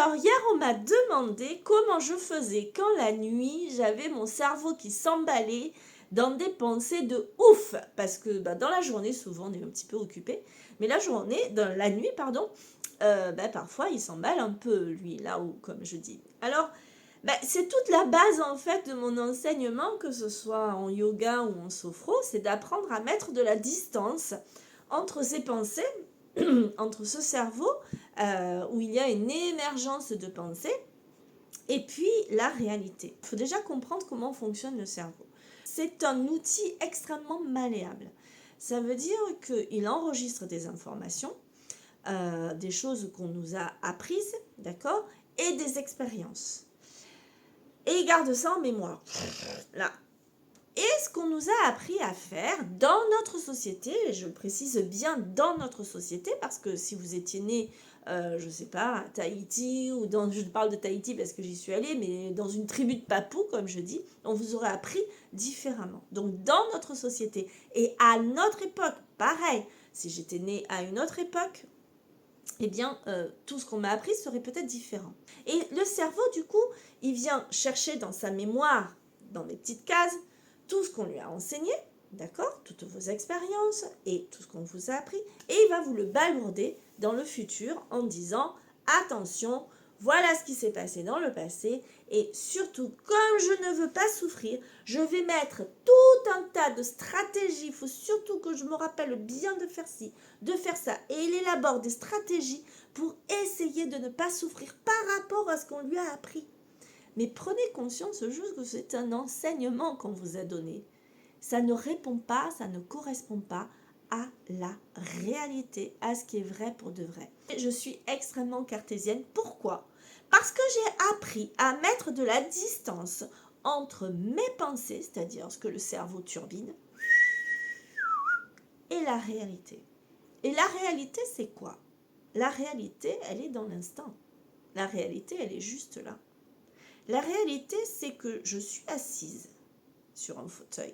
Alors hier, on m'a demandé comment je faisais quand la nuit, j'avais mon cerveau qui s'emballait dans des pensées de ouf. Parce que dans la journée, souvent, on est un petit peu occupé. Mais dans la nuit, pardon, parfois, il s'emballe un peu, lui, là-haut, comme je dis. Alors, c'est toute la base, en fait, de mon enseignement, que ce soit en yoga ou en sophro, c'est d'apprendre à mettre de la distance entre ses pensées, entre ce cerveau où il y a une émergence de pensée et puis la réalité. Il faut déjà comprendre comment fonctionne le cerveau. C'est un outil extrêmement malléable. Ça veut dire qu'il enregistre des informations, des choses qu'on nous a apprises, d'accord, et des expériences. Et il garde ça en mémoire. Là. Et ce qu'on nous a appris à faire dans notre société, et je précise bien dans notre société, parce que si vous étiez né, je ne sais pas, à Tahiti, je parle de Tahiti parce que j'y suis allée, mais dans une tribu de Papous, comme je dis, on vous aurait appris différemment. Donc dans notre société, et à notre époque, pareil, si j'étais née à une autre époque, eh bien, tout ce qu'on m'a appris serait peut-être différent. Et le cerveau, du coup, il vient chercher dans sa mémoire, dans les petites cases, tout ce qu'on lui a enseigné, d'accord, toutes vos expériences et tout ce qu'on vous a appris, et il va vous le balbourder dans le futur en disant « Attention, voilà ce qui s'est passé dans le passé, et surtout, comme je ne veux pas souffrir, je vais mettre tout un tas de stratégies, il faut surtout que je me rappelle bien de faire ci, de faire ça. » Et il élabore des stratégies pour essayer de ne pas souffrir par rapport à ce qu'on lui a appris. Mais prenez conscience juste que c'est un enseignement qu'on vous a donné. Ça ne répond pas, ça ne correspond pas à la réalité, à ce qui est vrai pour de vrai. Je suis extrêmement cartésienne. Pourquoi ? Parce que j'ai appris à mettre de la distance entre mes pensées, c'est-à-dire ce que le cerveau turbine, et la réalité. Et la réalité, c'est quoi ? La réalité, elle est dans l'instant. La réalité, elle est juste là. La réalité, c'est que je suis assise sur un fauteuil,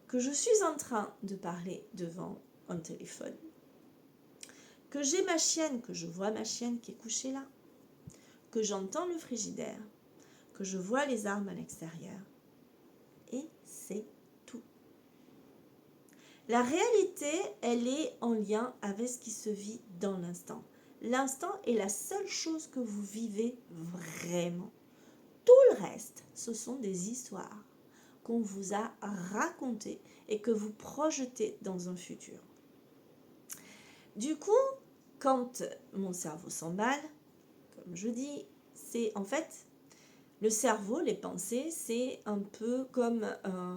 que je suis en train de parler devant un téléphone, que j'ai ma chienne, que je vois ma chienne qui est couchée là, que j'entends le frigidaire, que je vois les armes à l'extérieur. Et c'est tout. La réalité, elle est en lien avec ce qui se vit dans l'instant. L'instant est la seule chose que vous vivez vraiment. Tout le reste, ce sont des histoires qu'on vous a racontées et que vous projetez dans un futur. Du coup, quand mon cerveau s'emballe, comme je dis, c'est en fait le cerveau, les pensées, c'est un peu comme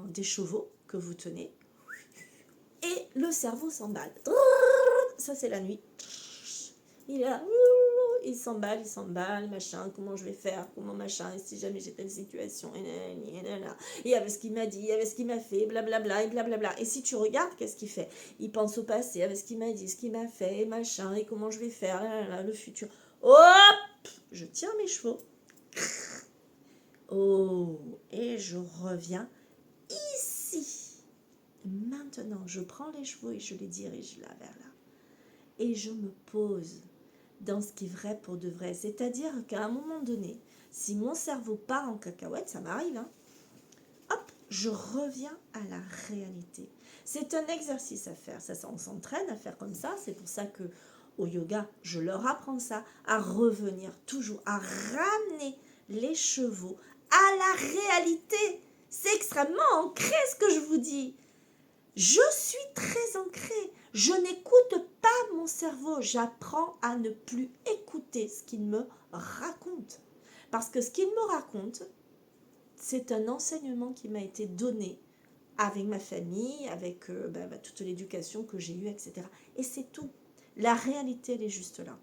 des chevaux que vous tenez et le cerveau s'emballe. Ça, c'est la nuit. Il est là, il s'emballe, machin, comment je vais faire, comment machin, et si jamais j'ai telle situation, et avec ce qu'il m'a dit, avec ce qu'il m'a fait, blablabla, et blablabla. Et si tu regardes, qu'est-ce qu'il fait ? Il pense au passé, avec ce qu'il m'a dit, ce qu'il m'a fait, et machin, et comment je vais faire, le futur. Hop ! Je tire mes chevaux. Oh, et je reviens ici. Maintenant, je prends les chevaux et je les dirige là vers là. Et je me pose dans ce qui est vrai pour de vrai. C'est-à-dire qu'à un moment donné, si mon cerveau part en cacahuète, ça m'arrive, hein, hop, je reviens à la réalité. C'est un exercice à faire. Ça, on s'entraîne à faire comme ça. C'est pour ça que au yoga, je leur apprends ça, à revenir toujours, à ramener les chevaux à la réalité. C'est extrêmement ancré ce que je vous dis. Je suis très ancrée. Je n'écoute pas mon cerveau. J'apprends à ne plus écouter ce qu'il me raconte. Parce que ce qu'il me raconte, c'est un enseignement qui m'a été donné avec ma famille, avec toute l'éducation que j'ai eue, etc. Et c'est tout. La réalité, elle est juste là.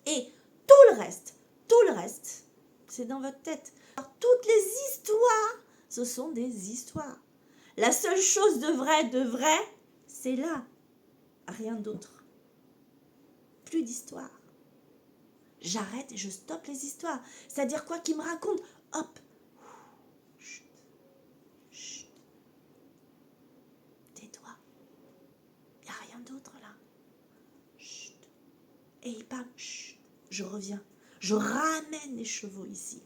Et tout le reste, c'est dans votre tête. Alors, toutes les histoires, ce sont des histoires. La seule chose de vrai, c'est là. Rien d'autre. Plus d'histoire. J'arrête et je stoppe les histoires. C'est-à-dire quoi qu'ils me racontent. Hop. Chut. Chut. Tais-toi. Il n'y a rien d'autre là. Chut. Et il parle. Chut. Je reviens. je ramène les chevaux ici.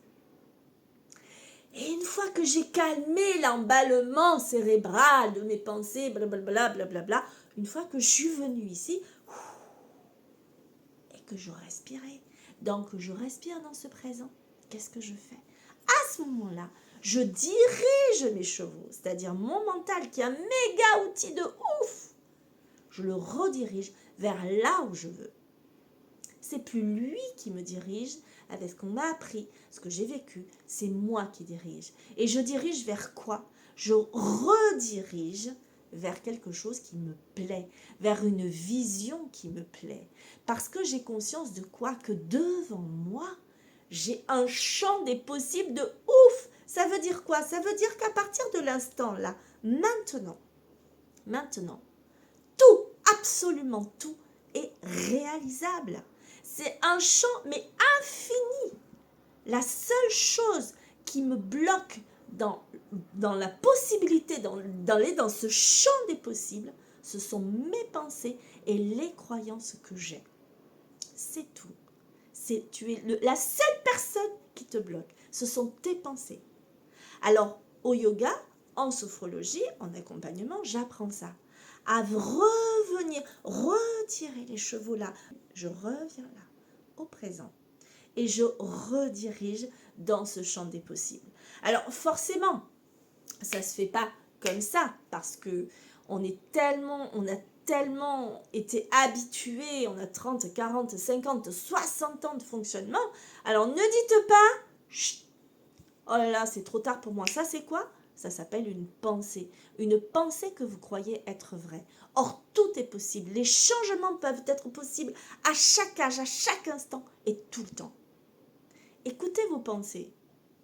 Et une fois que j'ai calmé l'emballement cérébral de mes pensées, blablabla, blablabla, une fois que je suis venue ici, et que je respirais, donc je respire dans ce présent, qu'est-ce que je fais? À ce moment-là, je dirige mes chevaux, c'est-à-dire mon mental qui est un méga outil de ouf, je le redirige vers là où je veux. C'est plus lui qui me dirige avec ce qu'on m'a appris, ce que j'ai vécu, c'est moi qui dirige. Et je dirige vers quoi? Je redirige vers quelque chose qui me plaît, vers une vision qui me plaît. Parce que j'ai conscience de quoi? Que devant moi, j'ai un champ des possibles de ouf. Ça veut dire quoi? Ça veut dire qu'à partir de l'instant là, maintenant, tout, absolument tout est réalisable. C'est un champ, mais infini. La seule chose qui me bloque dans la possibilité, d'aller dans ce champ des possibles, ce sont mes pensées et les croyances que j'ai. C'est tout. Tu es la seule personne qui te bloque. Ce sont tes pensées. Alors, au yoga, en sophrologie, en accompagnement, j'apprends ça. À revenir, retirer les chevaux là. Je reviens là, au présent. Et je redirige dans ce champ des possibles. Alors, forcément, ça ne se fait pas comme ça, parce que on a tellement été habitué, on a 30, 40, 50, 60 ans de fonctionnement. Alors, ne dites pas, chut, oh là là, c'est trop tard pour moi. Ça, c'est quoi? Ça s'appelle une pensée. Une pensée que vous croyez être vraie. Or, tout est possible. Les changements peuvent être possibles à chaque âge, à chaque instant et tout le temps. Écoutez vos pensées.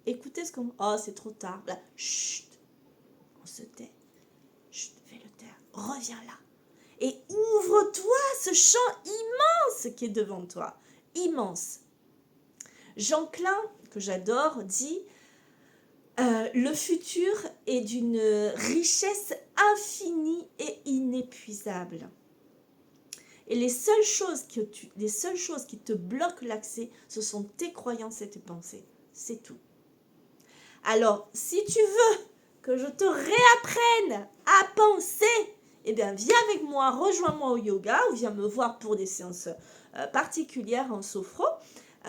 Écoutez ce qu'on... Oh, c'est trop tard. Là, chut, on se tait. Chut, fais le taire. Reviens là. Et ouvre-toi ce champ immense qui est devant toi. Immense. Jean Klein, que j'adore, dit... le futur est d'une richesse infinie et inépuisable. Et les seules choses qui te bloquent l'accès, ce sont tes croyances et tes pensées. C'est tout. Alors, si tu veux que je te réapprenne à penser, eh bien, viens avec moi, rejoins-moi au yoga ou viens me voir pour des séances particulières en sophro.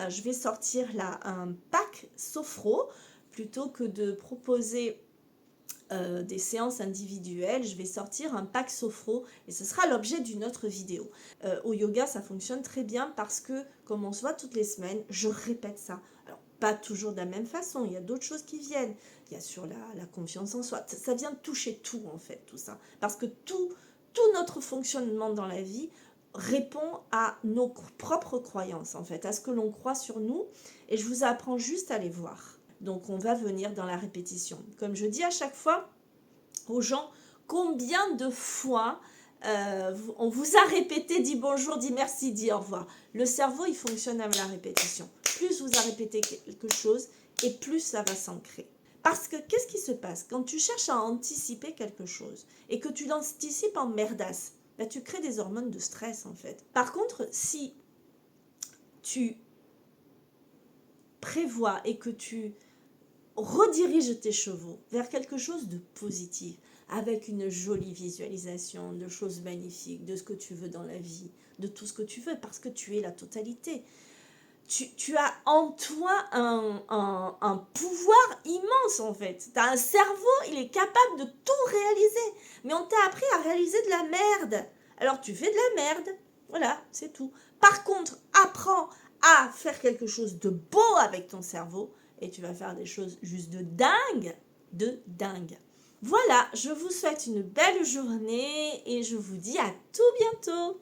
Je vais sortir là un pack sophro. Plutôt que de proposer des séances individuelles, je vais sortir un pack sophro et ce sera l'objet d'une autre vidéo. Au yoga, ça fonctionne très bien parce que, comme on se voit toutes les semaines, je répète ça. Alors, pas toujours de la même façon, il y a d'autres choses qui viennent. Il y a sur la confiance en soi. Ça vient toucher tout, en fait, tout ça. Parce que tout notre fonctionnement dans la vie répond à nos propres croyances, en fait, à ce que l'on croit sur nous. Et je vous apprends juste à les voir. Donc, on va venir dans la répétition. Comme je dis à chaque fois aux gens, combien de fois on vous a répété, dit bonjour, dit merci, dit au revoir. Le cerveau, il fonctionne avec la répétition. Plus vous a répété quelque chose, et plus ça va s'ancrer. Parce que, qu'est-ce qui se passe? Quand tu cherches à anticiper quelque chose, et que tu l'anticipes en merdasse, bah, tu crées des hormones de stress, en fait. Par contre, si tu prévois et que tu redirige tes chevaux vers quelque chose de positif, avec une jolie visualisation de choses magnifiques, de ce que tu veux dans la vie, de tout ce que tu veux, parce que tu es la totalité. Tu as en toi un pouvoir immense, en fait. Tu as un cerveau, il est capable de tout réaliser. Mais on t'a appris à réaliser de la merde. Alors tu fais de la merde. Voilà, c'est tout. Par contre, apprends à faire quelque chose de beau avec ton cerveau et tu vas faire des choses juste de dingue, de dingue. Voilà, je vous souhaite une belle journée et je vous dis à tout bientôt.